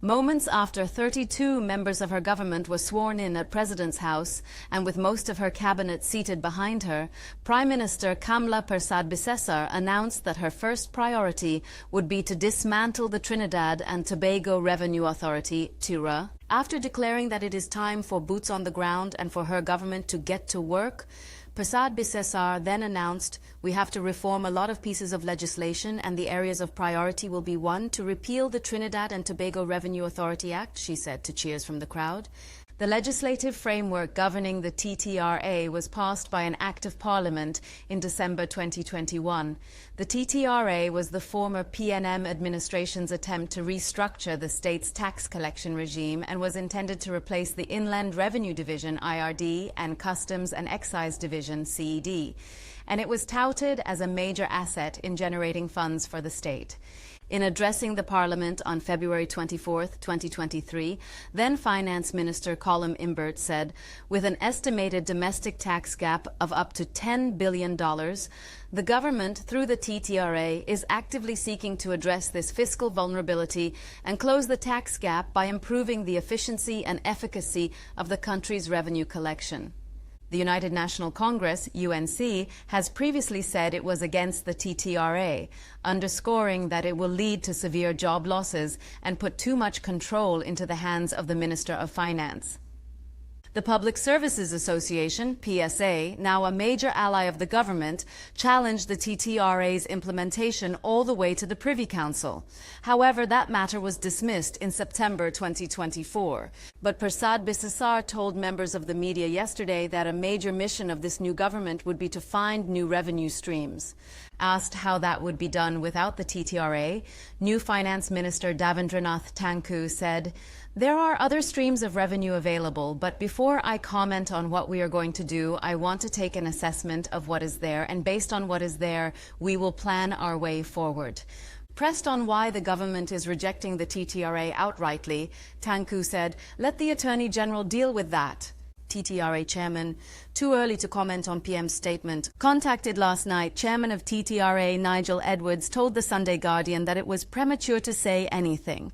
Moments after 32 members of her government were sworn in at President's House, and with most of her cabinet seated behind her, Prime Minister Kamla Persad Bissessar announced that her first priority would be to dismantle the Trinidad and Tobago Revenue Authority, TTRA. After declaring that it is time for boots on the ground and for her government to get to work, Persad Bissessar then announced, "We have to reform a lot of pieces of legislation, and the areas of priority will be: 1, to repeal the Trinidad and Tobago Revenue Authority Act," she said to cheers from the crowd. The legislative framework governing the TTRA was passed by an Act of Parliament in December 2021. The TTRA was the former PNM administration's attempt to restructure the state's tax collection regime and was intended to replace the Inland Revenue Division (IRD) and Customs and Excise Division (CED), and it was touted as a major asset in generating funds for the state. In addressing the Parliament on February 24, 2023, then Finance Minister Colm Imbert said, "With an estimated domestic tax gap of up to $10 billion, the government, through the TTRA, is actively seeking to address this fiscal vulnerability and close the tax gap by improving the efficiency and efficacy of the country's revenue collection." The United National Congress, UNC, has previously said it was against the TTRA, underscoring that it will lead to severe job losses and put too much control into the hands of the Minister of Finance. The Public Services Association, PSA, now a major ally of the government, challenged the TTRA's implementation all the way to the Privy Council. However, that matter was dismissed in September 2024. But Persad Bissessar told members of the media yesterday that a major mission of this new government would be to find new revenue streams. Asked how that would be done without the TTRA, new Finance Minister Davendranath Tankoo said, "There are other streams of revenue available, but before I comment on what we are going to do, I want to take an assessment of what is there, and based on what is there, we will plan our way forward." Pressed on why the government is rejecting the TTRA outrightly, Tankoo said, "Let the Attorney General deal with that." TTRA chairman, too early to comment on PM's statement. Contacted last night, chairman of TTRA Nigel Edwards told the Sunday Guardian that it was premature to say anything.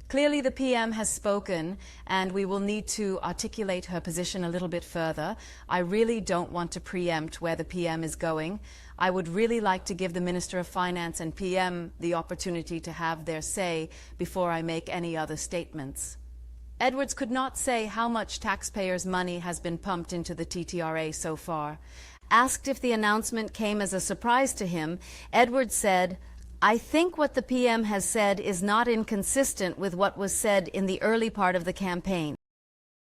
Clearly, the PM has spoken, and we will need to articulate her position a little bit further. I really don't want to preempt where the PM is going. I would really like to give the Minister of Finance and PM the opportunity to have their say before I make any other statements. Edwards could not say how much taxpayers' money has been pumped into the TTRA so far. Asked if the announcement came as a surprise to him, Edwards said, "I think what the PM has said is not inconsistent with what was said in the early part of the campaign."